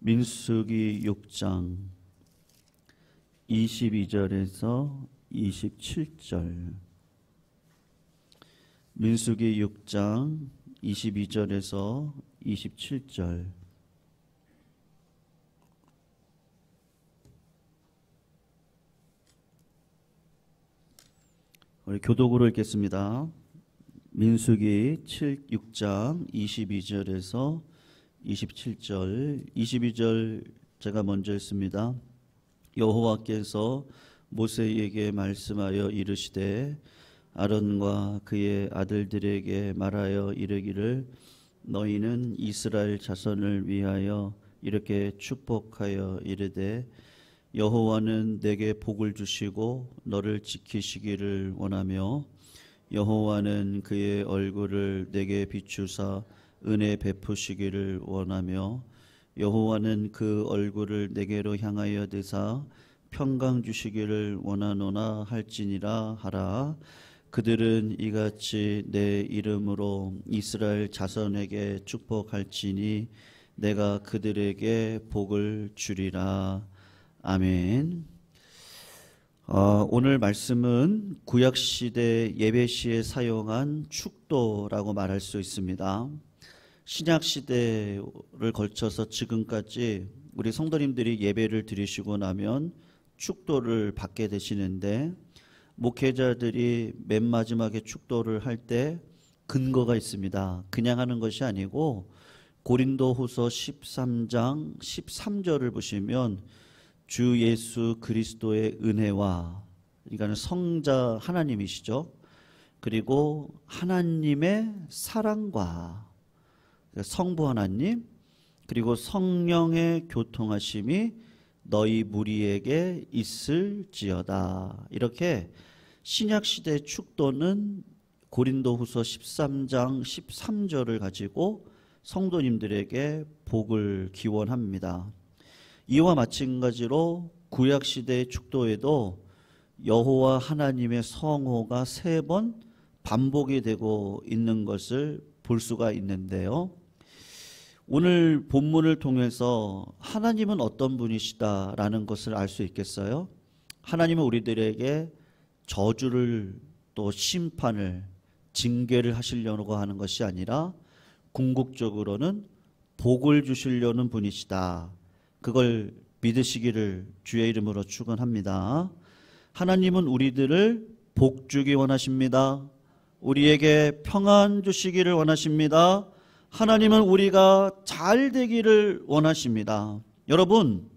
민수기 6장 22절에서 27절. 민수기 6장 22절에서 27절. 우리 교독으로 읽겠습니다. 민수기 6장 22절에서 27절. 22절 제가 먼저 읽습니다. 여호와께서 모세에게 말씀하여 이르시되 아론과 그의 아들들에게 말하여 이르기를 너희는 이스라엘 자손을 위하여 이렇게 축복하여 이르되 여호와는 내게 복을 주시고 너를 지키시기를 원하며 여호와는 그의 얼굴을 내게 비추사 은혜 베푸시기를 원하며 여호와는 그 얼굴을 내게로 향하여 드사 평강 주시기를 원하노나 할지니라 하라. 그들은 이같이 내 이름으로 이스라엘 자손에게 축복할지니 내가 그들에게 복을 주리라. 아멘. 오늘 말씀은 구약시대 예배시에 사용한 축도라고 말할 수 있습니다. 신약시대를 걸쳐서 지금까지 우리 성도님들이 예배를 드리시고 나면 축도를 받게 되시는데, 목회자들이 맨 마지막에 축도를 할 때 근거가 있습니다. 그냥 하는 것이 아니고 고린도후서 13장 13절을 보시면 주 예수 그리스도의 은혜와, 그러니까 성자 하나님이시죠. 그리고 하나님의 사랑과, 성부 하나님, 그리고 성령의 교통하심이 너희 무리에게 있을지어다. 이렇게 신약시대 축도는 고린도후서 13장 13절을 가지고 성도님들에게 복을 기원합니다. 이와 마찬가지로 구약시대의 축도에도 여호와 하나님의 성호가 3번 반복이 되고 있는 것을 볼 수가 있는데요. 오늘 본문을 통해서 하나님은 어떤 분이시다라는 것을 알 수 있겠어요? 하나님은 우리들에게 저주를, 또 심판을, 징계를 하시려고 하는 것이 아니라 궁극적으로는 복을 주시려는 분이시다. 그걸 믿으시기를 주의 이름으로 축원합니다. 하나님은 우리들을 복 주기 원하십니다. 우리에게 평안 주시기를 원하십니다. 하나님은 우리가 잘 되기를 원하십니다. 여러분,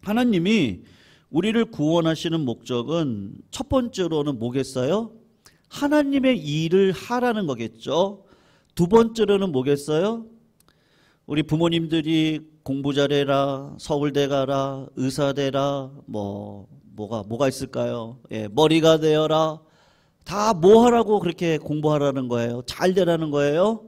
하나님이 우리를 구원하시는 목적은 첫 번째로는 뭐겠어요? 하나님의 일을 하라는 거겠죠. 두 번째로는 뭐겠어요? 우리 부모님들이 공부 잘해라, 서울대 가라, 의사 되라, 뭐가 있을까요? 머리가 되어라. 다 뭐 하라고 그렇게 공부하라는 거예요? 잘 되라는 거예요?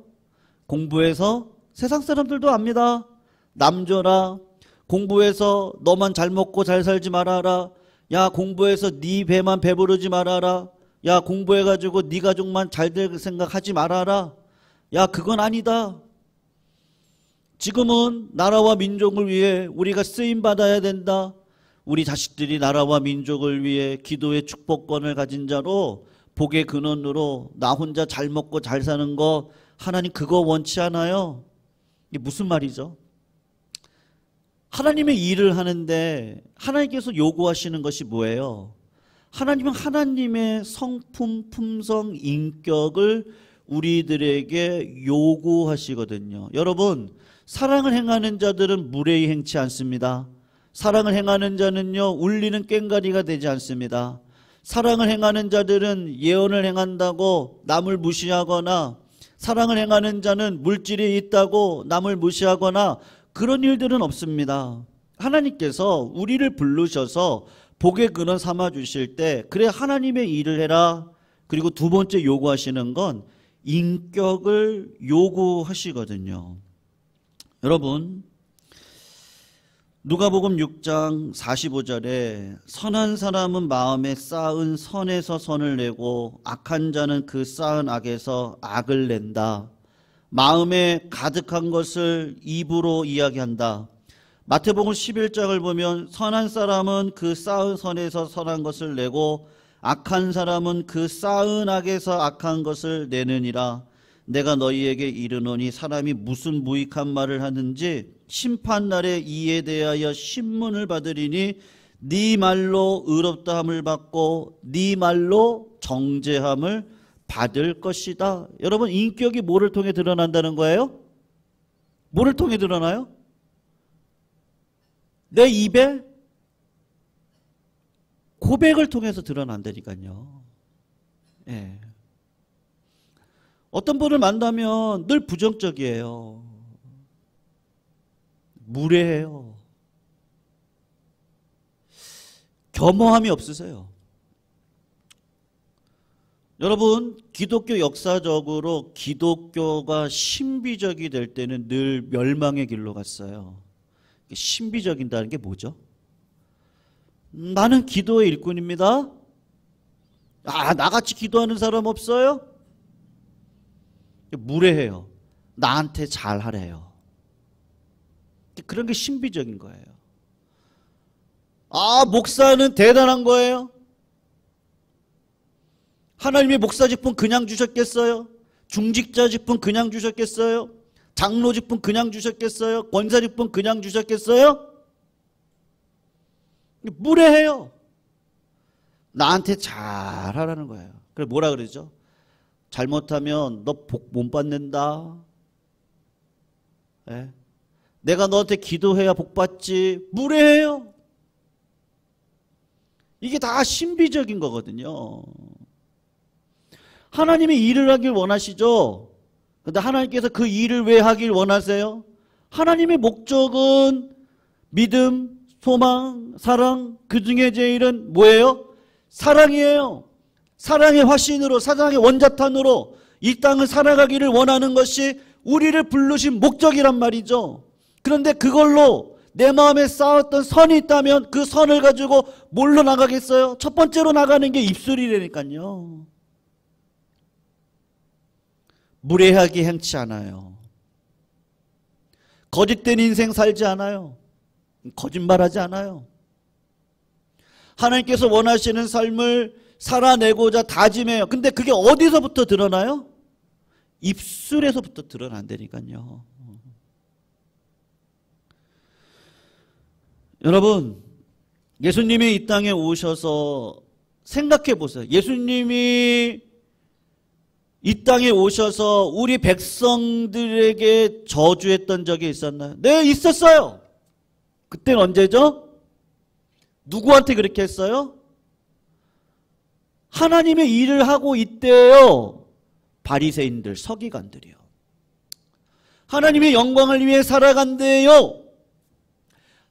공부해서 세상 사람들도 압니다. 남줘라. 공부해서 너만 잘 먹고 잘 살지 말아라. 야, 공부해서 네 배만 배부르지 말아라. 야, 공부해가지고 네 가족만 잘 될 생각하지 말아라. 야, 그건 아니다. 지금은 나라와 민족을 위해 우리가 쓰임받아야 된다. 우리 자식들이 나라와 민족을 위해 기도의 축복권을 가진 자로, 복의 근원으로 나 혼자 잘 먹고 잘 사는 거 하나님 그거 원치 않아요. 이게 무슨 말이죠? 하나님의 일을 하는데 하나님께서 요구하시는 것이 뭐예요? 하나님은 하나님의 성품, 품성, 인격을 우리들에게 요구하시거든요. 여러분, 사랑을 행하는 자들은 무례히 행치 않습니다. 사랑을 행하는 자는요, 울리는 꽹과리가 되지 않습니다. 사랑을 행하는 자들은 예언을 행한다고 남을 무시하거나, 사랑을 행하는 자는 물질이 있다고 남을 무시하거나 그런 일들은 없습니다. 하나님께서 우리를 부르셔서 복의 근원 삼아 주실 때, 그래 하나님의 일을 해라. 그리고 두 번째 요구하시는 건 인격을 요구하시거든요. 여러분, 누가복음 6장 45절에 선한 사람은 마음에 쌓은 선에서 선을 내고 악한 자는 그 쌓은 악에서 악을 낸다. 마음에 가득한 것을 입으로 이야기한다. 마태복음 11장을 보면 선한 사람은 그 쌓은 선에서 선한 것을 내고 악한 사람은 그 쌓은 악에서 악한 것을 내느니라. 내가 너희에게 이르노니 사람이 무슨 무익한 말을 하는지 심판날에 이에 대하여 신문을 받으리니 네 말로 의롭다함을 받고 네 말로 정죄함을 받을 것이다. 여러분, 인격이 뭐를 통해 드러난다는 거예요? 뭐를 통해 드러나요? 내 입에 고백을 통해서 드러난다니까요. 예. 어떤 분을 만나면 늘 부정적이에요. 무례해요. 겸허함이 없으세요. 여러분, 기독교 역사적으로 기독교가 신비적이 될 때는 늘 멸망의 길로 갔어요. 신비적인다는 게 뭐죠? 나는 기도의 일꾼입니다. 나같이 기도하는 사람 없어요? 무례해요. 나한테 잘하래요. 그런 게 신비적인 거예요. 목사는 대단한 거예요. 하나님의 목사 직분 그냥 주셨겠어요? 중직자 직분 그냥 주셨겠어요? 장로 직분 그냥 주셨겠어요? 권사 직분 그냥 주셨겠어요? 무례해요. 나한테 잘하라는 거예요. 그래 뭐라 그러죠? 잘못하면 너 복 못 받는다. 네? 내가 너한테 기도해야 복 받지. 무례해요. 이게 다 신비적인 거거든요. 하나님이 일을 하길 원하시죠. 그런데 하나님께서 그 일을 왜 하길 원하세요? 하나님의 목적은 믿음, 소망, 사랑, 그 중에 제일은 뭐예요? 사랑이에요. 사랑의 화신으로, 사랑의 원자탄으로 이 땅을 살아가기를 원하는 것이 우리를 부르신 목적이란 말이죠. 그런데 그걸로 내 마음에 쌓았던 선이 있다면 그 선을 가지고 뭘로 나가겠어요? 첫 번째로 나가는 게 입술이라니까요. 무례하게 행치 않아요. 거짓된 인생 살지 않아요. 거짓말하지 않아요. 하나님께서 원하시는 삶을 살아내고자 다짐해요. 근데 그게 어디서부터 드러나요? 입술에서부터 드러난다니까요. 여러분, 예수님이 이 땅에 오셔서 생각해 보세요. 예수님이 이 땅에 오셔서 우리 백성들에게 저주했던 적이 있었나요? 네, 있었어요. 그때는 언제죠? 누구한테 그렇게 했어요? 하나님의 일을 하고 있대요. 바리새인들, 서기관들이요. 하나님의 영광을 위해 살아간대요.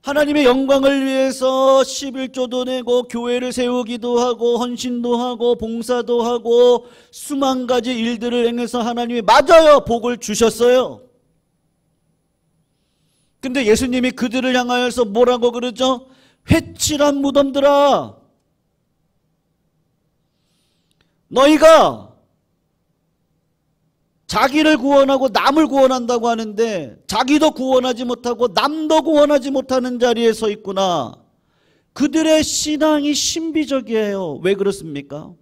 하나님의 영광을 위해서 11조도 내고 교회를 세우기도 하고 헌신도 하고 봉사도 하고 수만 가지 일들을 행해서 하나님이 맞아요. 복을 주셨어요. 근데 예수님이 그들을 향하여서 뭐라고 그러죠? 회칠한 무덤들아, 너희가 자기를 구원하고 남을 구원한다고 하는데 자기도 구원하지 못하고 남도 구원하지 못하는 자리에 서 있구나. 그들의 신앙이 신비적이에요. 왜 그렇습니까?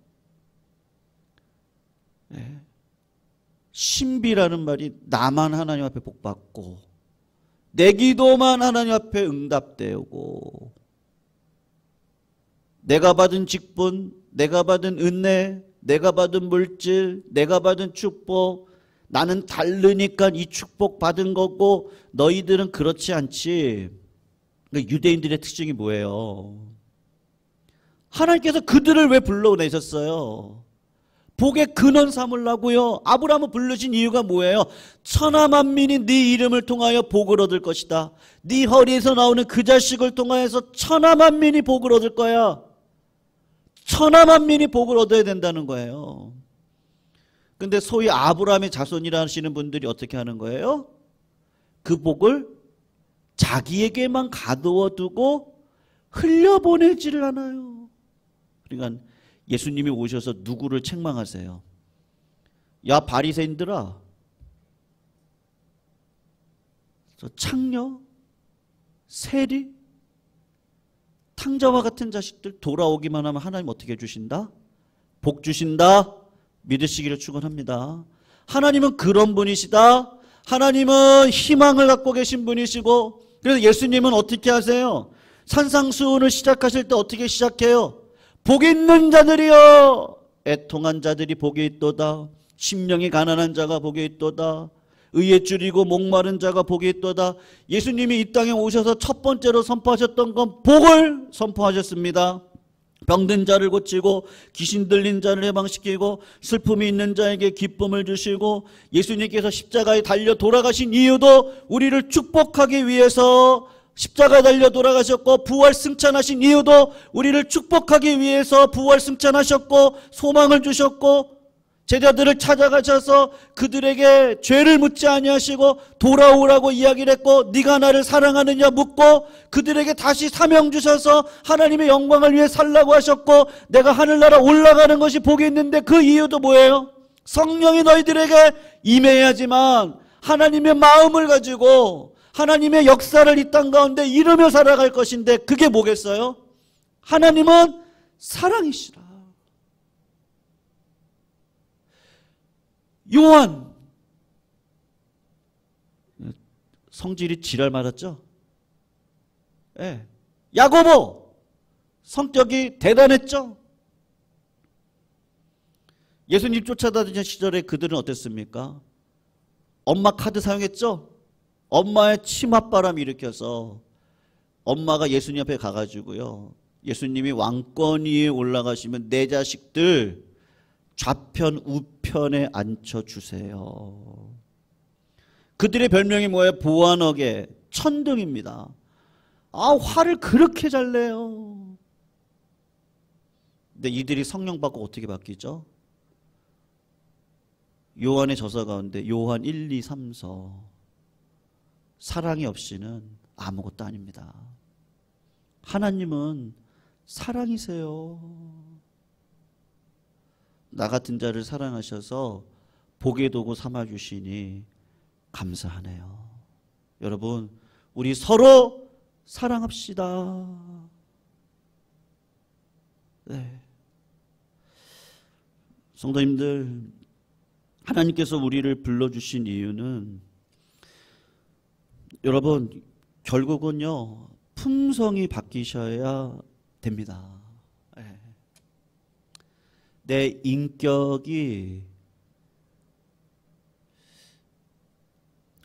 네. 신비라는 말이 나만 하나님 앞에 복받고 내 기도만 하나님 앞에 응답되고 내가 받은 직분, 내가 받은 은혜, 내가 받은 물질, 내가 받은 축복, 나는 다르니까 이 축복 받은 거고 너희들은 그렇지 않지. 유대인들의 특징이 뭐예요? 하나님께서 그들을 왜 불러내셨어요? 복의 근원 삼으려고요. 아브라함을 부르신 이유가 뭐예요? 천하만민이 네 이름을 통하여 복을 얻을 것이다. 네 허리에서 나오는 그 자식을 통하여서 천하만민이 복을 얻을 거야. 천하만민이 복을 얻어야 된다는 거예요. 근데 소위 아브라함의 자손이라 하시는 분들이 어떻게 하는 거예요? 그 복을 자기에게만 가두어 두고 흘려보내지를 않아요. 그러니까 예수님이 오셔서 누구를 책망하세요? 야 바리새인들아, 저 창녀, 세리, 탕자와 같은 자식들 돌아오기만 하면 하나님 어떻게 해주신다? 복 주신다. 믿으시기를 축원합니다. 하나님은 그런 분이시다. 하나님은 희망을 갖고 계신 분이시고, 그래서 예수님은 어떻게 하세요? 산상수훈을 시작하실 때 어떻게 시작해요? 복이 있는 자들이여, 애통한 자들이 복이 있도다. 심령이 가난한 자가 복이 있도다. 의에 줄이고 목마른 자가 복이 있도다. 예수님이 이 땅에 오셔서 첫 번째로 선포하셨던 건 복을 선포하셨습니다. 병든 자를 고치고 귀신 들린 자를 해방시키고 슬픔이 있는 자에게 기쁨을 주시고, 예수님께서 십자가에 달려 돌아가신 이유도 우리를 축복하기 위해서 십자가에 달려 돌아가셨고, 부활 승천하신 이유도 우리를 축복하기 위해서 부활 승천하셨고 소망을 주셨고, 제자들을 찾아가셔서 그들에게 죄를 묻지 아니하시고 돌아오라고 이야기를 했고, 네가 나를 사랑하느냐 묻고 그들에게 다시 사명 주셔서 하나님의 영광을 위해 살라고 하셨고, 내가 하늘나라 올라가는 것이 복이 있는데 그 이유도 뭐예요? 성령이 너희들에게 임해야지만 하나님의 마음을 가지고 하나님의 역사를 이 땅 가운데 이루며 살아갈 것인데, 그게 뭐겠어요? 하나님은 사랑이시라. 요한, 성질이 지랄 맞았죠? 예. 야고보, 성격이 대단했죠? 예수님 쫓아다니던 시절에 그들은 어땠습니까? 엄마 카드 사용했죠? 엄마의 치맛바람 일으켜서 엄마가 예수님 앞에 가가지고요, 예수님이 왕권 위에 올라가시면 내 자식들 좌편 우편에 앉혀주세요. 그들의 별명이 뭐예요? 보안억에 천둥입니다. 아, 화를 그렇게 잘 내요. 근데 이들이 성령 받고 어떻게 바뀌죠? 요한의 저서 가운데 요한 1, 2, 3서, 사랑이 없이는 아무것도 아닙니다. 하나님은 사랑이세요. 나 같은 자를 사랑하셔서 복의 도구 삼아주시니 감사하네요. 여러분, 우리 서로 사랑합시다. 네. 성도님들, 하나님께서 우리를 불러주신 이유는, 여러분, 결국은요, 품성이 바뀌셔야 됩니다. 내 인격이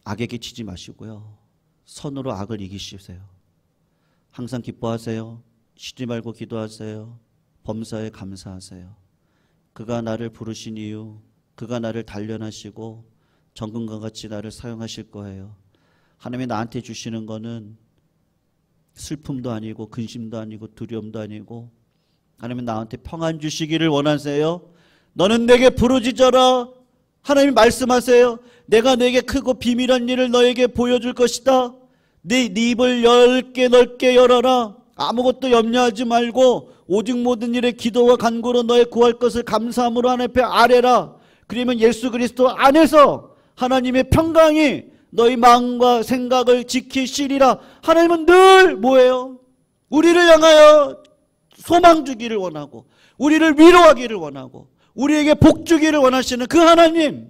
악에게 치지 마시고요, 선으로 악을 이기시세요. 항상 기뻐하세요. 쉬지 말고 기도하세요. 범사에 감사하세요. 그가 나를 부르신 이유, 그가 나를 단련하시고 정금과 같이 나를 사용하실 거예요. 하나님이 나한테 주시는 거는 슬픔도 아니고 근심도 아니고 두려움도 아니고, 하나님은 나한테 평안 주시기를 원하세요. 너는 내게 부르짖어라. 하나님이 말씀하세요. 내가 내게 크고 비밀한 일을 너에게 보여줄 것이다. 네 입을 넓게 열어라. 아무것도 염려하지 말고 오직 모든 일에 기도와 간구로 너의 구할 것을 감사함으로 하나님 앞에 아뢰라. 그러면 예수 그리스도 안에서 하나님의 평강이 너희 마음과 생각을 지키시리라. 하나님은 늘 뭐예요? 우리를 향하여 소망 주기를 원하고, 우리를 위로하기를 원하고, 우리에게 복 주기를 원하시는 그 하나님,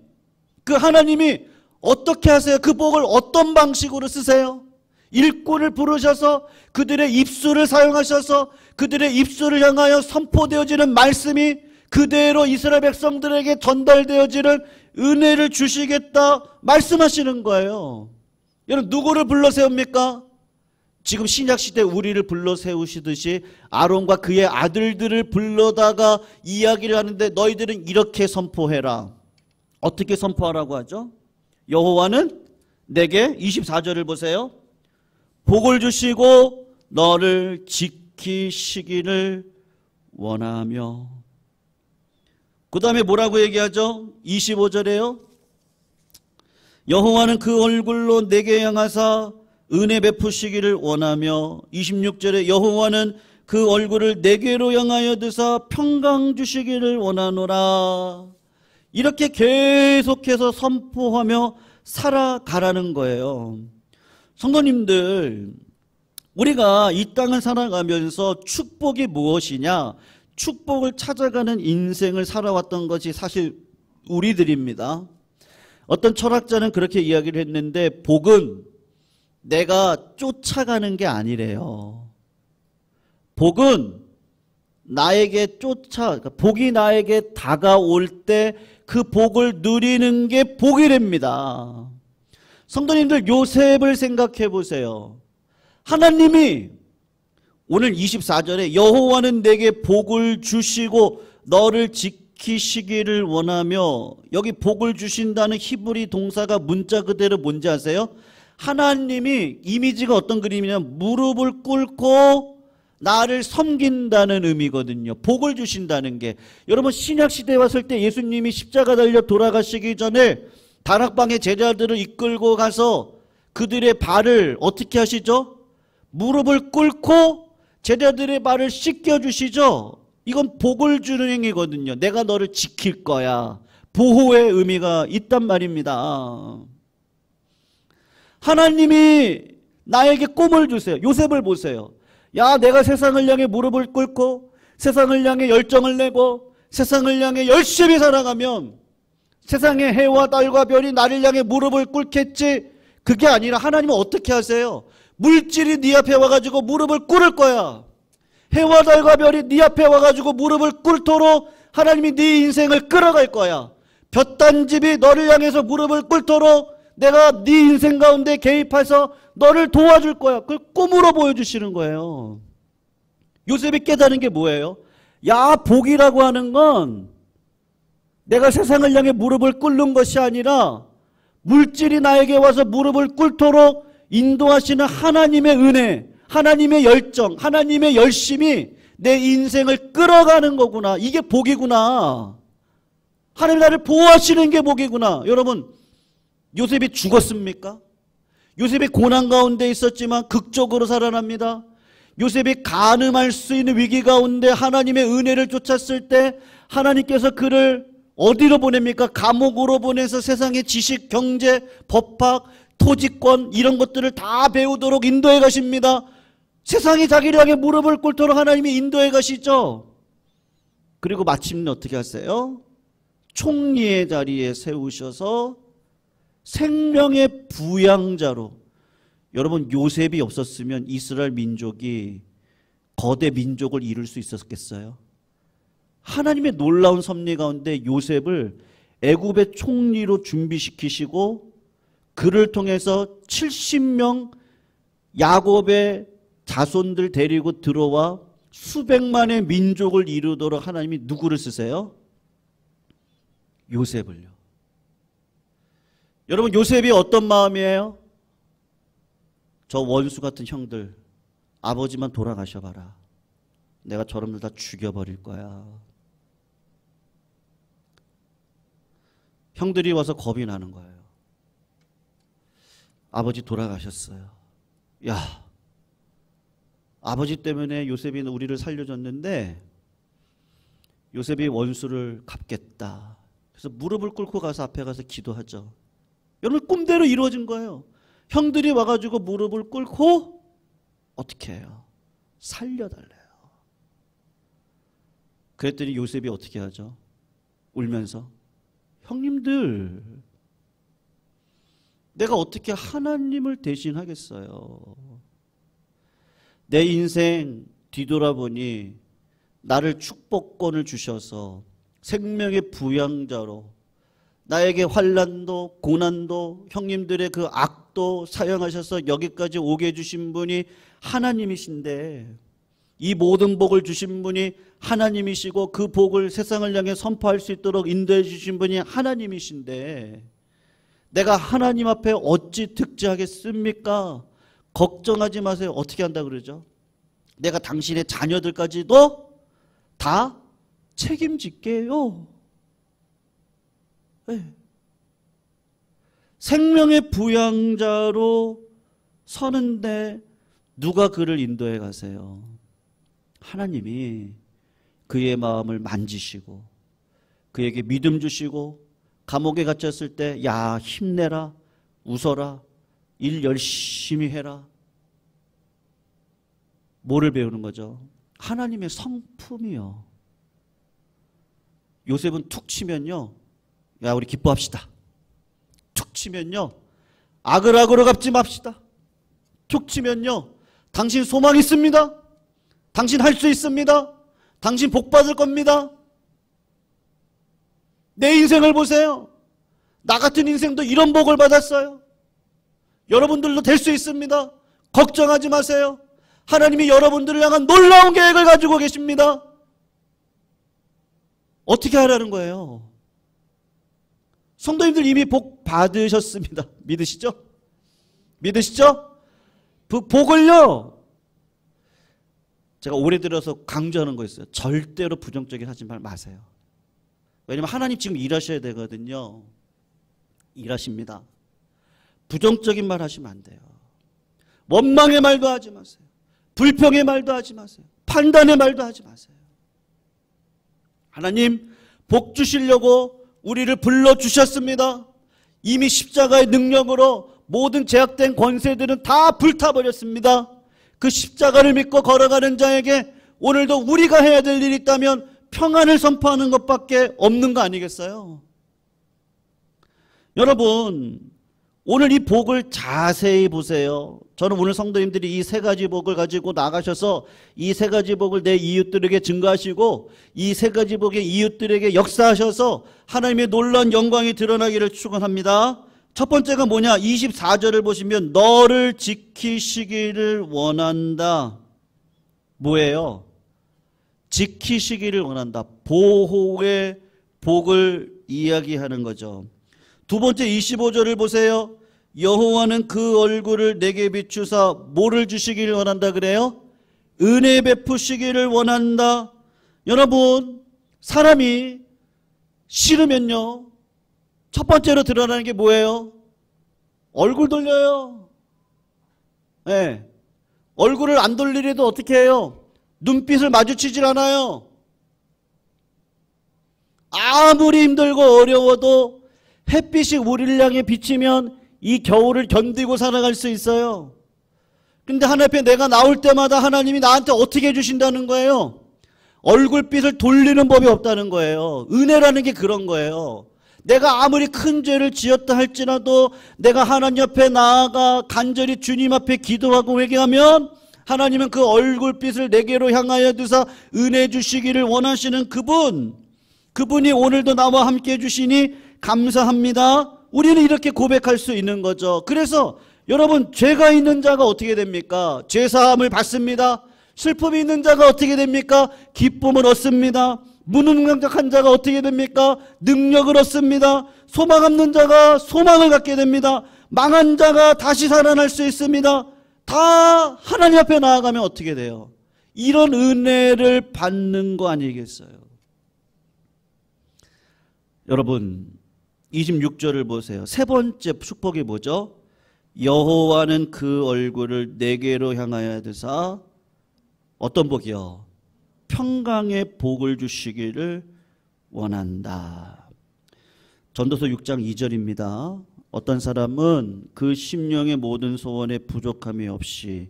그 하나님이 어떻게 하세요? 그 복을 어떤 방식으로 쓰세요? 일꾼을 부르셔서 그들의 입술을 사용하셔서 그들의 입술을 향하여 선포되어지는 말씀이 그대로 이스라엘 백성들에게 전달되어지는 은혜를 주시겠다 말씀하시는 거예요. 여러분, 누구를 불러 세웁니까? 지금 신약시대 우리를 불러 세우시듯이 아론과 그의 아들들을 불러다가 이야기를 하는데, 너희들은 이렇게 선포해라. 어떻게 선포하라고 하죠? 여호와는 내게, 24절을 보세요, 복을 주시고 너를 지키시기를 원하며. 그 다음에 뭐라고 얘기하죠? 25절에요. 여호와는 그 얼굴로 내게 향하사 은혜 베푸시기를 원하며. 26절에 여호와는 그 얼굴을 내게로 향하여 드사 평강 주시기를 원하노라. 이렇게 계속해서 선포하며 살아가라는 거예요. 성도님들, 우리가 이 땅을 살아가면서 축복이 무엇이냐? 축복을 찾아가는 인생을 살아왔던 것이 사실 우리들입니다. 어떤 철학자는 그렇게 이야기를 했는데 복은 내가 쫓아가는 게 아니래요. 복은 나에게 그러니까 복이 나에게 다가올 때 그 복을 누리는 게 복이랍니다. 성도님들, 요셉을 생각해 보세요. 하나님이 오늘 24절에 여호와는 내게 복을 주시고 너를 지키시기를 원하며, 여기 복을 주신다는 히브리 동사가 문자 그대로 뭔지 아세요? 하나님이 이미지가 어떤 그림이냐면 무릎을 꿇고 나를 섬긴다는 의미거든요. 복을 주신다는 게. 여러분, 신약시대에 왔을 때 예수님이 십자가 달려 돌아가시기 전에 다락방의 제자들을 이끌고 가서 그들의 발을 어떻게 하시죠? 무릎을 꿇고 제자들의 발을 씻겨주시죠. 이건 복을 주는 행위거든요. 내가 너를 지킬 거야. 보호의 의미가 있단 말입니다. 하나님이 나에게 꿈을 주세요. 요셉을 보세요. 야, 내가 세상을 향해 무릎을 꿇고 세상을 향해 열정을 내고 세상을 향해 열심히 살아가면 세상의 해와 달과 별이 나를 향해 무릎을 꿇겠지. 그게 아니라 하나님은 어떻게 하세요? 물질이 네 앞에 와가지고 무릎을 꿇을 거야. 해와 달과 별이 네 앞에 와가지고 무릎을 꿇도록 하나님이 네 인생을 끌어갈 거야. 볕단집이 너를 향해서 무릎을 꿇도록 내가 네 인생 가운데 개입해서 너를 도와줄 거야. 그걸 꿈으로 보여주시는 거예요. 요셉이 깨달은 게 뭐예요? 야, 복이라고 하는 건 내가 세상을 향해 무릎을 꿇는 것이 아니라 물질이 나에게 와서 무릎을 꿇도록 인도하시는 하나님의 은혜, 하나님의 열정, 하나님의 열심이 내 인생을 끌어가는 거구나. 이게 복이구나. 하나님 나를 보호하시는 게 복이구나. 여러분, 요셉이 죽었습니까? 요셉이 고난 가운데 있었지만 극적으로 살아납니다. 요셉이 간음할 수 있는 위기 가운데 하나님의 은혜를 쫓았을 때 하나님께서 그를 어디로 보냅니까? 감옥으로 보내서 세상의 지식, 경제, 법학, 토지권 이런 것들을 다 배우도록 인도해 가십니다. 세상이 자기를 향해 무릎을 꿇도록 하나님이 인도해 가시죠. 그리고 마침내 어떻게 하세요? 총리의 자리에 세우셔서 생명의 부양자로. 여러분, 요셉이 없었으면 이스라엘 민족이 거대 민족을 이룰 수 있었겠어요? 하나님의 놀라운 섭리 가운데 요셉을 애굽의 총리로 준비시키시고 그를 통해서 70명 야곱의 자손들 데리고 들어와 수백만의 민족을 이루도록 하나님이 누구를 쓰세요? 요셉을요. 여러분, 요셉이 어떤 마음이에요? 저 원수 같은 형들, 아버지만 돌아가셔봐라. 내가 저놈들 다 죽여버릴 거야. 형들이 와서 겁이 나는 거예요. 아버지 돌아가셨어요. 야, 아버지 때문에 요셉이 우리를 살려줬는데 요셉이 원수를 갚겠다. 그래서 무릎을 꿇고 가서 앞에 가서 기도하죠. 여러분, 꿈대로 이루어진 거예요. 형들이 와가지고 무릎을 꿇고 어떻게 해요? 살려달래요. 그랬더니 요셉이 어떻게 하죠? 울면서, 형님들, 내가 어떻게 하나님을 대신하겠어요? 내 인생 뒤돌아보니 나를 축복권을 주셔서 생명의 부양자로 나에게 환난도 고난도 형님들의 그 악도 사용하셔서 여기까지 오게 해주신 분이 하나님이신데, 이 모든 복을 주신 분이 하나님이시고 그 복을 세상을 향해 선포할 수 있도록 인도해 주신 분이 하나님이신데 내가 하나님 앞에 어찌 득제하겠습니까? 걱정하지 마세요. 어떻게 한다 그러죠? 내가 당신의 자녀들까지도 다 책임질게요. 네. 생명의 부양자로 서는데 누가 그를 인도해 가세요? 하나님이 그의 마음을 만지시고 그에게 믿음 주시고 감옥에 갇혔을 때, 야, 힘내라, 웃어라, 일 열심히 해라. 뭐를 배우는 거죠? 하나님의 성품이요. 요셉은 툭 치면요, 야 우리 기뻐합시다. 툭 치면요, 악을 악으로 갚지 맙시다. 툭 치면요, 당신 소망 있습니다. 당신 할 수 있습니다. 당신 복 받을 겁니다. 내 인생을 보세요. 나 같은 인생도 이런 복을 받았어요. 여러분들도 될 수 있습니다. 걱정하지 마세요. 하나님이 여러분들을 향한 놀라운 계획을 가지고 계십니다. 어떻게 하라는 거예요? 성도님들 이미 복 받으셨습니다. 믿으시죠? 믿으시죠? 복을요, 제가 올해 들어서 강조하는 거 있어요. 절대로 부정적인 하지 마세요. 왜냐면 하나님 지금 일하셔야 되거든요. 일하십니다. 부정적인 말 하시면 안 돼요. 원망의 말도 하지 마세요. 불평의 말도 하지 마세요. 판단의 말도 하지 마세요. 하나님 복 주시려고 우리를 불러주셨습니다. 이미 십자가의 능력으로 모든 제약된 권세들은 다 불타버렸습니다. 그 십자가를 믿고 걸어가는 자에게 오늘도 우리가 해야 될 일이 있다면 평안을 선포하는 것밖에 없는 거 아니겠어요? 여러분, 오늘 이 복을 자세히 보세요. 저는 오늘 성도님들이 이 세 가지 복을 가지고 나가셔서 이 세 가지 복을 내 이웃들에게 증거하시고 이 세 가지 복의 이웃들에게 역사하셔서 하나님의 놀라운 영광이 드러나기를 축원합니다. 첫 번째가 뭐냐? 24절을 보시면 너를 지키시기를 원한다. 뭐예요? 지키시기를 원한다. 보호의 복을 이야기하는 거죠. 두 번째 25절을 보세요. 여호와는 그 얼굴을 내게 비추사 뭐를 주시기를 원한다 그래요? 은혜 베푸시기를 원한다. 여러분, 사람이 싫으면요, 첫 번째로 드러나는 게 뭐예요? 얼굴 돌려요. 네. 얼굴을 안 돌리려도 어떻게 해요? 눈빛을 마주치질 않아요. 아무리 힘들고 어려워도 햇빛이 우리를 향해 비치면 이 겨울을 견디고 살아갈 수 있어요. 근데 하나님 앞에 내가 나올 때마다 하나님이 나한테 어떻게 해주신다는 거예요? 얼굴빛을 돌리는 법이 없다는 거예요. 은혜라는 게 그런 거예요. 내가 아무리 큰 죄를 지었다 할지라도 내가 하나님 앞에 나아가 간절히 주님 앞에 기도하고 회개하면 하나님은 그 얼굴빛을 내게로 향하여 두사 은혜 주시기를 원하시는 그분이 오늘도 나와 함께 해주시니 감사합니다. 우리는 이렇게 고백할 수 있는 거죠. 그래서 여러분, 죄가 있는 자가 어떻게 됩니까? 죄사함을 받습니다. 슬픔이 있는 자가 어떻게 됩니까? 기쁨을 얻습니다. 무능력한 자가 어떻게 됩니까? 능력을 얻습니다. 소망 없는 자가 소망을 갖게 됩니다. 망한 자가 다시 살아날 수 있습니다. 다 하나님 앞에 나아가면 어떻게 돼요? 이런 은혜를 받는 거 아니겠어요? 여러분, 26절을 보세요. 세 번째 축복이 뭐죠? 여호와는 그 얼굴을 내게로 향하여 드사 어떤 복이요? 평강의 복을 주시기를 원한다. 전도서 6장 2절입니다. 어떤 사람은 그 심령의 모든 소원에 부족함이 없이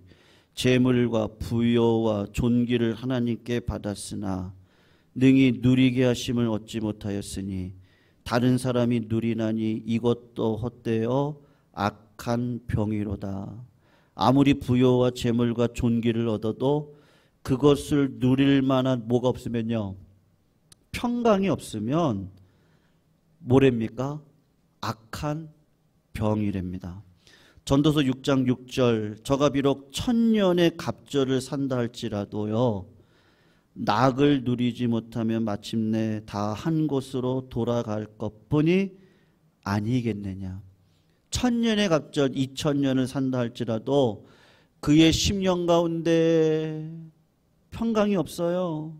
재물과 부여와 존귀를 하나님께 받았으나 능히 누리게 하심을 얻지 못하였으니 다른 사람이 누리나니 이것도 헛되어 악한 병이로다. 아무리 부여와 재물과 존귀를 얻어도 그것을 누릴 만한 뭐가 없으면요, 평강이 없으면 뭐랍니까? 악한 병이랍니다. 전도서 6장 6절 저가 비록 1000년의 갑절을 산다 할지라도요, 낙을 누리지 못하면 마침내 다 한 곳으로 돌아갈 것뿐이 아니겠느냐. 1000년의 갑절 2000년을 산다 할지라도 그의 심령 가운데 평강이 없어요.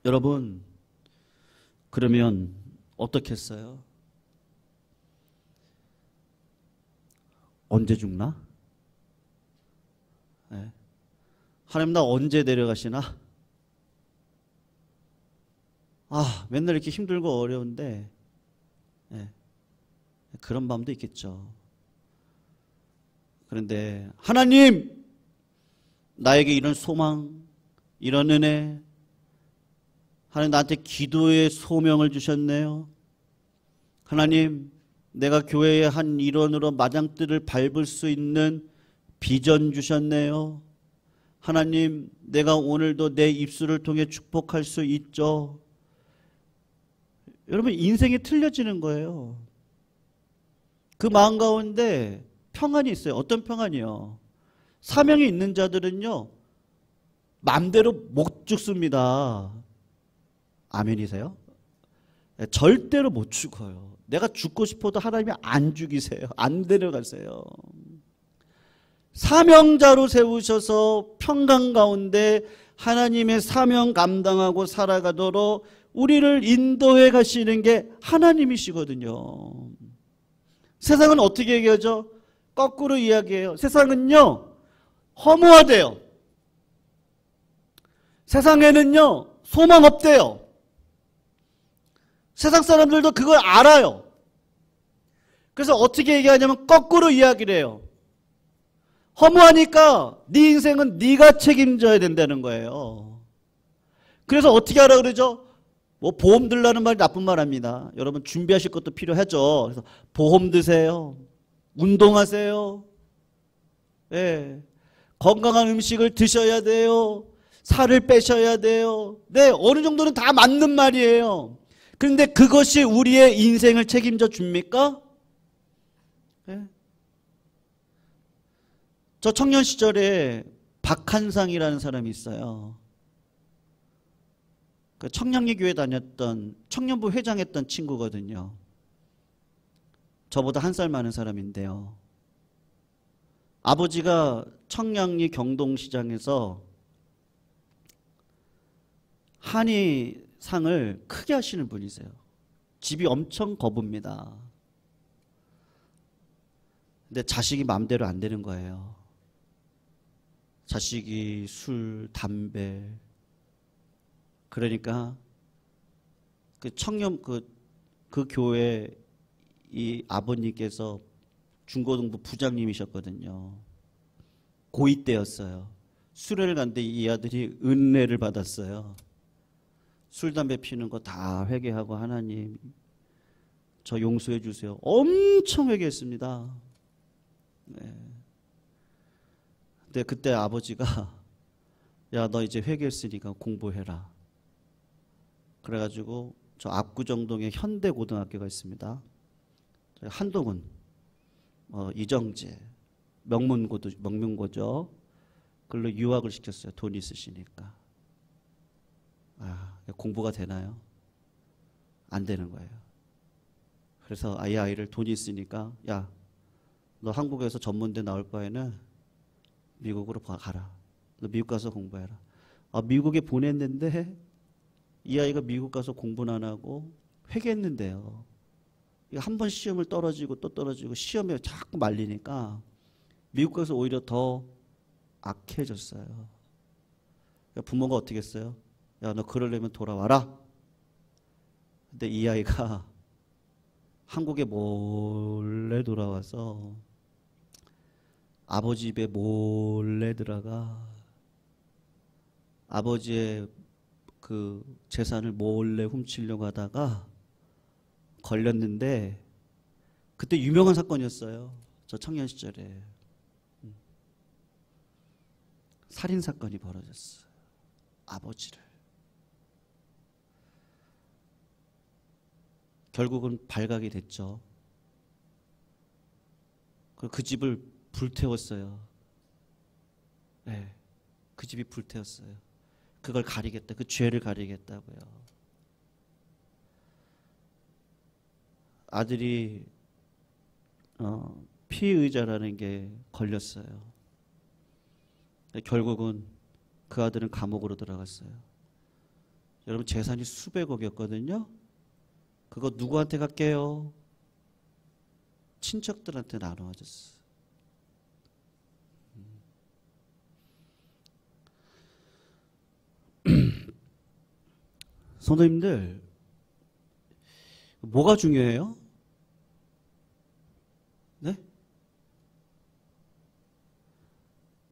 여러분, 그러면 어떻겠어요? 언제 죽나? 네. 하나님 나 언제 내려가시나? 아, 맨날 이렇게 힘들고 어려운데, 네. 그런 마음도 있겠죠. 그런데 하나님, 나에게 이런 소망, 이런 은혜, 하나님 나한테 기도의 소명을 주셨네요. 하나님, 내가 교회의 한 일원으로 마당뜰을 밟을 수 있는 비전 주셨네요. 하나님, 내가 오늘도 내 입술을 통해 축복할 수 있죠. 여러분, 인생이 틀려지는 거예요. 그 마음 가운데 평안이 있어요. 어떤 평안이요? 사명이 있는 자들은요, 마음대로 못 죽습니다. 아멘이세요? 절대로 못 죽어요. 내가 죽고 싶어도 하나님이 안 죽이세요. 안 데려가세요. 사명자로 세우셔서 평강 가운데 하나님의 사명 감당하고 살아가도록 우리를 인도해 가시는 게 하나님이시거든요. 세상은 어떻게 얘기하죠? 거꾸로 이야기해요. 세상은요, 허무하대요. 세상에는요, 소망 없대요. 세상 사람들도 그걸 알아요. 그래서 어떻게 얘기하냐면 거꾸로 이야기를 해요. 허무하니까 네 인생은 네가 책임져야 된다는 거예요. 그래서 어떻게 하라 그러죠? 뭐 보험 들라는 말이 나쁜 말 합니다. 여러분 준비하실 것도 필요하죠. 그래서 보험 드세요. 운동하세요. 예. 건강한 음식을 드셔야 돼요. 살을 빼셔야 돼요. 네, 어느 정도는 다 맞는 말이에요. 그런데 그것이 우리의 인생을 책임져 줍니까? 예. 저 청년 시절에 박한상이라는 사람이 있어요. 그 청량리 교회 다녔던 청년부 회장했던 친구거든요. 저보다 한 살 많은 사람인데요. 아버지가 청량리 경동시장에서 한의상을 크게 하시는 분이세요. 집이 엄청 거붑니다. 근데 자식이 마음대로 안 되는 거예요. 자식이 술, 담배. 그러니까 그 청년 그 교회 이 아버님께서 중고등부 부장님이셨거든요. 고2 때였어요. 수련을 갔는데 이 아들이 은혜를 받았어요. 술, 담배 피는 거 다 회개하고 하나님 저 용서해 주세요. 엄청 회개했습니다. 네. 근데 그때 아버지가 야, 너 이제 회개했으니까 공부해라. 그래가지고 저 압구정동에 현대고등학교가 있습니다. 한동훈, 이정재, 명문고죠. 그걸로 유학을 시켰어요. 돈 있으시니까. 공부가 되나요? 안 되는 거예요. 그래서 이 아이를 돈이 있으니까 야, 너 한국에서 전문대 나올 바에는 미국으로 가라. 너 미국 가서 공부해라. 미국에 보냈는데 이 아이가 미국 가서 공부는 안 하고 회개했는데요. 한 번 시험을 떨어지고 또 떨어지고 시험에 자꾸 말리니까 미국 가서 오히려 더 악해졌어요. 부모가 어떻게 했어요? 야, 너 그러려면 돌아와라. 근데 이 아이가 한국에 몰래 돌아와서 아버지 집에 몰래 들어가 아버지의 그 재산을 몰래 훔치려고 하다가 걸렸는데 그때 유명한 사건이었어요. 저 청년 시절에 살인 사건이 벌어졌어요. 아버지를. 결국은 발각이 됐죠. 그 집을 불태웠어요. 네, 그 집이 불태웠어요. 그걸 가리겠다. 그 죄를 가리겠다고요. 아들이 피의자라는 게 걸렸어요. 결국은 그 아들은 감옥으로 들어갔어요. 여러분 재산이 수백억이었거든요. 그거 누구한테 갈게요? 친척들한테 나눠줬어요. 성도님들, 뭐가 중요해요? 네?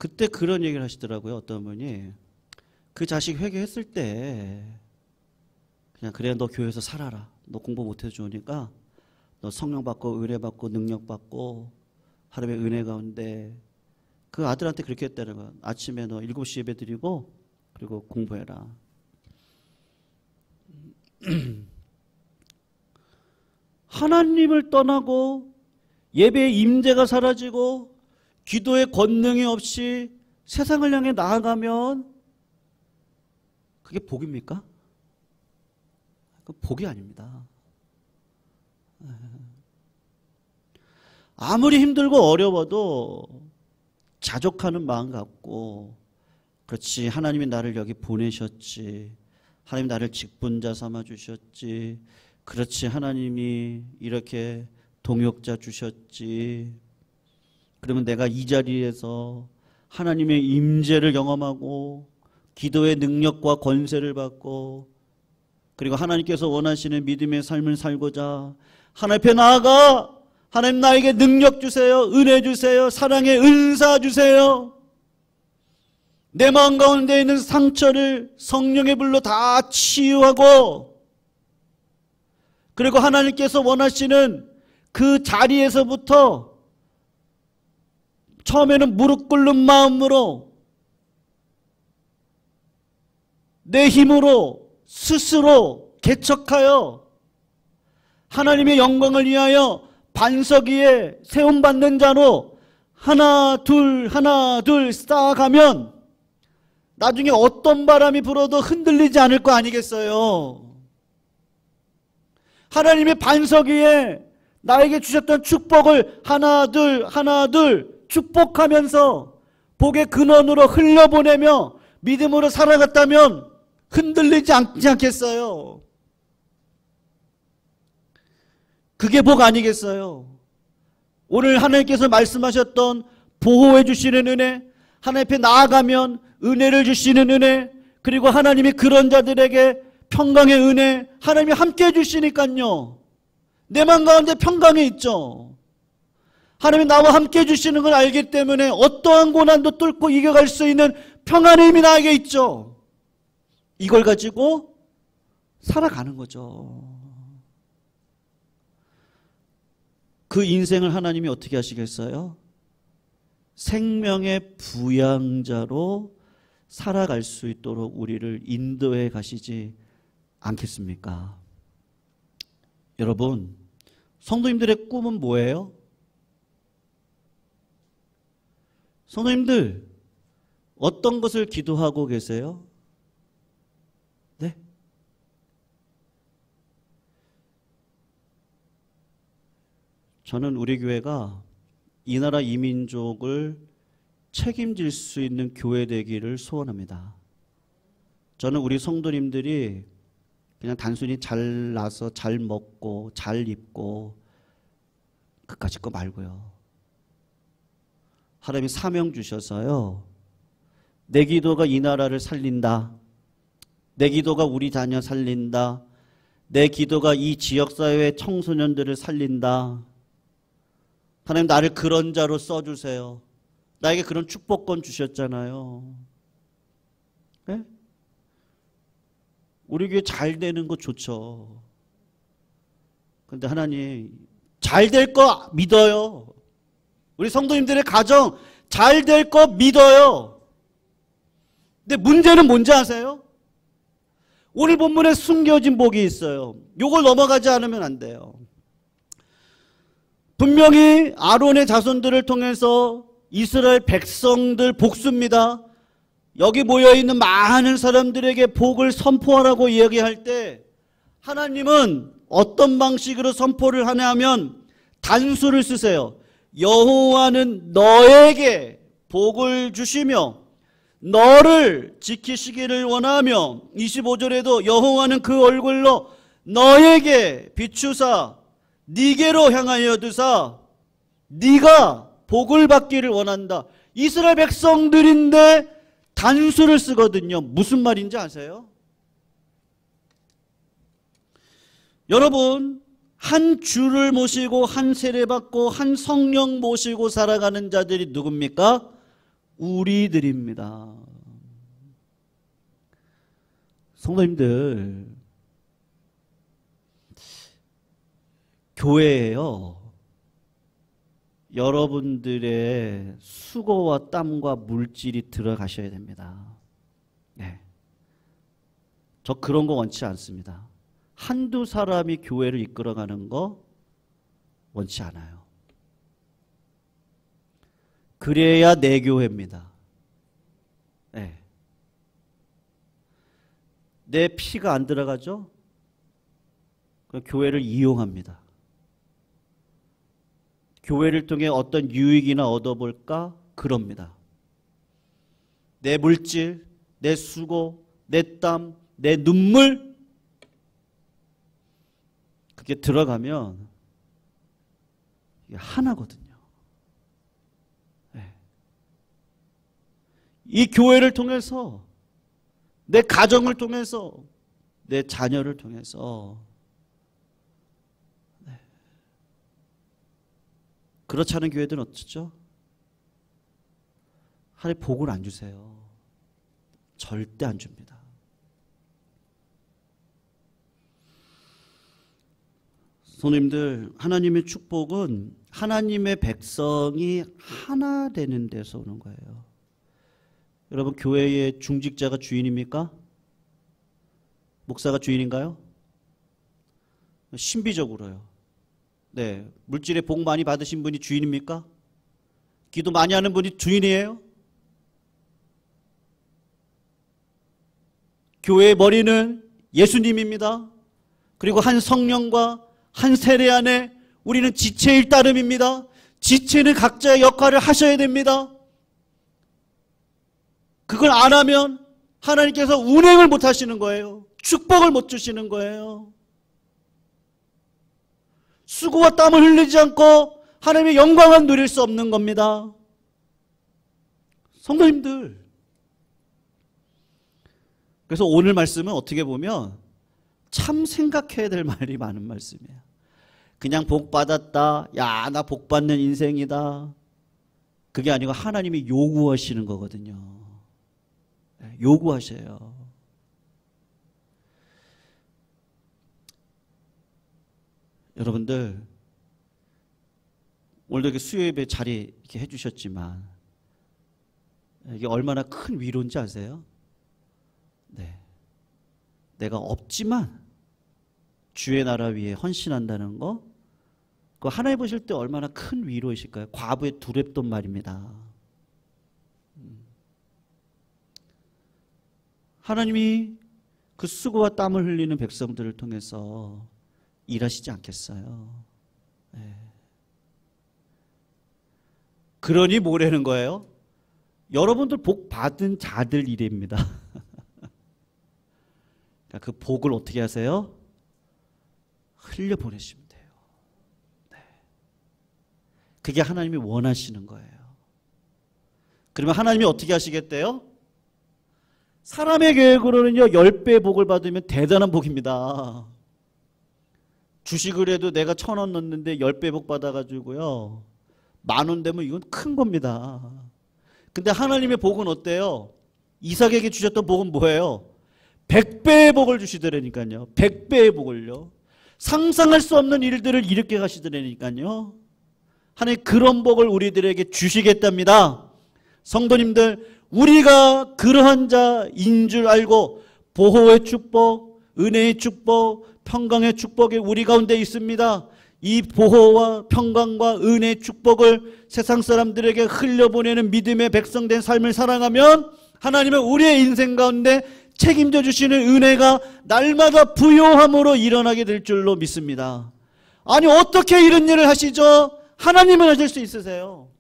그때 그런 얘기를 하시더라고요. 어떤 분이 그 자식 회개했을 때 그냥 그래 너 교회에서 살아라. 너 공부 못해서 좋으니까 너 성령 받고 은혜 받고 능력 받고 하나님의 은혜 가운데 그 아들한테 그렇게 했다는 거야. 아침에 너 7시 예배 드리고 그리고 공부해라. 하나님을 떠나고 예배의 임재가 사라지고 기도의 권능이 없이 세상을 향해 나아가면 그게 복입니까? 그 복이 아닙니다. 아무리 힘들고 어려워도 자족하는 마음 갖고 그렇지 하나님이 나를 여기 보내셨지 하나님 나를 직분자 삼아 주셨지 그렇지 하나님이 이렇게 동역자 주셨지 그러면 내가 이 자리에서 하나님의 임재를 경험하고 기도의 능력과 권세를 받고 그리고 하나님께서 원하시는 믿음의 삶을 살고자 하나님 앞에 나아가 하나님 나에게 능력 주세요. 은혜 주세요. 사랑의 은사 주세요. 내 마음 가운데 있는 상처를 성령의 불로 다 치유하고 그리고 하나님께서 원하시는 그 자리에서부터 처음에는 무릎 꿇는 마음으로 내 힘으로 스스로 개척하여 하나님의 영광을 위하여 반석 위에 세움받는 자로 하나 둘 쌓아가면 나중에 어떤 바람이 불어도 흔들리지 않을 거 아니겠어요. 하나님의 반석 위에 나에게 주셨던 축복을 하나 둘 축복하면서 복의 근원으로 흘려보내며 믿음으로 살아갔다면 흔들리지 않겠어요. 그게 복 아니겠어요? 오늘 하나님께서 말씀하셨던 보호해 주시는 은혜, 하나님 앞에 나아가면 은혜를 주시는 은혜, 그리고 하나님이 그런 자들에게 평강의 은혜, 하나님이 함께 해주시니까요. 내 마음 가운데 평강이 있죠. 하나님이 나와 함께 해주시는 걸 알기 때문에 어떠한 고난도 뚫고 이겨갈 수 있는 평안의 힘이 나에게 있죠. 이걸 가지고 살아가는 거죠. 그 인생을 하나님이 어떻게 하시겠어요? 생명의 부양자로 살아갈 수 있도록 우리를 인도해 가시지 않겠습니까? 여러분, 성도님들의 꿈은 뭐예요? 성도님들, 어떤 것을 기도하고 계세요? 네? 저는 우리 교회가 이 나라 이 민족을 책임질 수 있는 교회 되기를 소원합니다. 저는 우리 성도님들이 그냥 단순히 잘나서 잘 먹고 잘 입고 그까짓 거 말고요. 하나님이 사명 주셔서요. 내 기도가 이 나라를 살린다. 내 기도가 우리 자녀 살린다. 내 기도가 이 지역사회의 청소년들을 살린다. 하나님 나를 그런 자로 써주세요. 나에게 그런 축복권 주셨잖아요. 네? 우리 교회 잘 되는 거 좋죠. 그런데 하나님 잘 될 거 믿어요. 우리 성도님들의 가정 잘 될 거 믿어요. 근데 문제는 뭔지 아세요? 오늘 본문에 숨겨진 복이 있어요. 이걸 넘어가지 않으면 안 돼요. 분명히 아론의 자손들을 통해서 이스라엘 백성들 복수입니다. 여기 모여있는 많은 사람들에게 복을 선포하라고 이야기할 때 하나님은 어떤 방식으로 선포를 하냐 하면 단수를 쓰세요. 여호와는 너에게 복을 주시며 너를 지키시기를 원하며 25절에도 여호와는 그 얼굴로 너에게 비추사 네게로 향하여 두사 네가 복을 받기를 원한다. 이스라엘 백성들인데 단수를 쓰거든요. 무슨 말인지 아세요? 여러분, 한 주를 모시고 한 세례 받고 한 성령 모시고 살아가는 자들이 누굽니까? 우리들입니다. 성도님들, 교회에요, 여러분들의 수고와 땀과 물질이 들어가셔야 됩니다. 네. 저 그런 거 원치 않습니다. 한두 사람이 교회를 이끌어가는 거 원치 않아요. 그래야 내 교회입니다. 네. 내 피가 안 들어가죠? 그럼 교회를 이용합니다. 교회를 통해 어떤 유익이나 얻어볼까? 그럽니다. 내 물질, 내 수고, 내 땀, 내 눈물, 그게 들어가면 이게 하나거든요. 네. 이 교회를 통해서, 내 가정을 통해서, 내 자녀를 통해서, 네. 그렇지 않은 교회들은 어쩌죠? 하나님 복을 안 주세요. 절대 안 줍니다. 손님들, 하나님의 축복은 하나님의 백성이 하나 되는 데서 오는 거예요. 여러분, 교회의 중직자가 주인입니까? 목사가 주인인가요? 신비적으로요. 네, 물질의 복 많이 받으신 분이 주인입니까? 기도 많이 하는 분이 주인이에요? 교회의 머리는 예수님입니다. 그리고 한 성령과 한 세례 안에 우리는 지체일 따름입니다. 지체는 각자의 역할을 하셔야 됩니다. 그걸 안 하면 하나님께서 운행을 못 하시는 거예요. 축복을 못 주시는 거예요. 수고와 땀을 흘리지 않고 하나님의 영광을 누릴 수 없는 겁니다. 성도님들, 그래서 오늘 말씀은 어떻게 보면 참 생각해야 될 말이 많은 말씀이에요. 그냥 복 받았다, 야, 나 복 받는 인생이다, 그게 아니고 하나님이 요구하시는 거거든요. 요구하셔요. 여러분들, 오늘도 이렇게 수요예배 자리 이렇게 해주셨지만 이게 얼마나 큰 위로인지 아세요? 네, 내가 없지만 주의 나라 위에 헌신한다는 거, 그거 하나님 보실 때 얼마나 큰 위로이실까요? 과부의 두렵던 말입니다. 하나님이 그 수고와 땀을 흘리는 백성들을 통해서 일하시지 않겠어요? 네. 그러니 뭐라는 거예요? 여러분들 복 받은 자들 일입니다. 그러니까 그 복을 어떻게 하세요? 흘려보내시면 돼요. 네. 그게 하나님이 원하시는 거예요. 그러면 하나님이 어떻게 하시겠대요? 사람의 계획으로는요, 10배의 복을 받으면 대단한 복입니다. 주식을 해도 내가 1,000원 넣는데 10배 복 받아가지고요, 10,000원 되면 이건 큰 겁니다. 근데 하나님의 복은 어때요? 이삭에게 주셨던 복은 뭐예요? 100배의 복을 주시더라니까요. 100배의 복을요. 상상할 수 없는 일들을 일으켜 가시더라니까요. 하나님 그런 복을 우리들에게 주시겠답니다. 성도님들, 우리가 그러한 자인 줄 알고 보호의 축복, 은혜의 축복, 평강의 축복이 우리 가운데 있습니다. 이 보호와 평강과 은혜의 축복을 세상 사람들에게 흘려보내는 믿음의 백성된 삶을 살아가면 하나님은 우리의 인생 가운데 책임져 주시는 은혜가 날마다 부요함으로 일어나게 될 줄로 믿습니다. 아니, 어떻게 이런 일을 하시죠? 하나님은 하실 수 있으세요.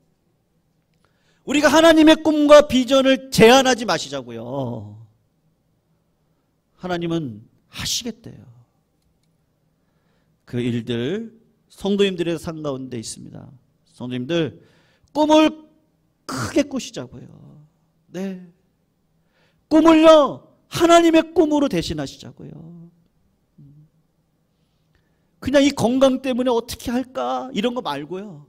우리가 하나님의 꿈과 비전을 제한하지 마시자고요. 하나님은 하시겠대요. 그 일들 성도님들의 삶 가운데 있습니다. 성도님들, 꿈을 크게 꾸시자고요. 네, 꿈을요 하나님의 꿈으로 대신하시자고요. 그냥 이 건강 때문에 어떻게 할까 이런 거 말고요.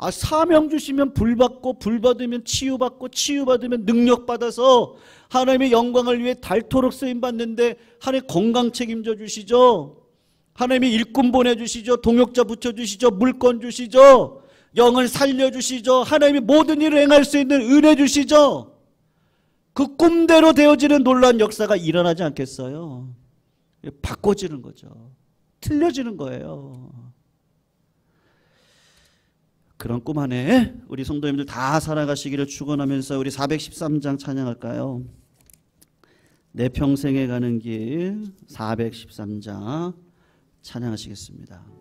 사명 주시면 불 받고, 불 받으면 치유받고, 치유받으면 능력 받아서 하나님의 영광을 위해 닳도록 쓰임 받는데 하나님 건강 책임져 주시죠. 하나님이 일꾼 보내주시죠. 동역자 붙여주시죠. 물건 주시죠. 영을 살려주시죠. 하나님이 모든 일을 행할 수 있는 은혜 주시죠. 그 꿈대로 되어지는 놀라운 역사가 일어나지 않겠어요? 바꿔지는 거죠. 틀려지는 거예요. 그런 꿈 안에 우리 성도님들 다 살아가시기를 축원하면서 우리 413장 찬양할까요? 내 평생에 가는 길 413장 찬양하시겠습니다.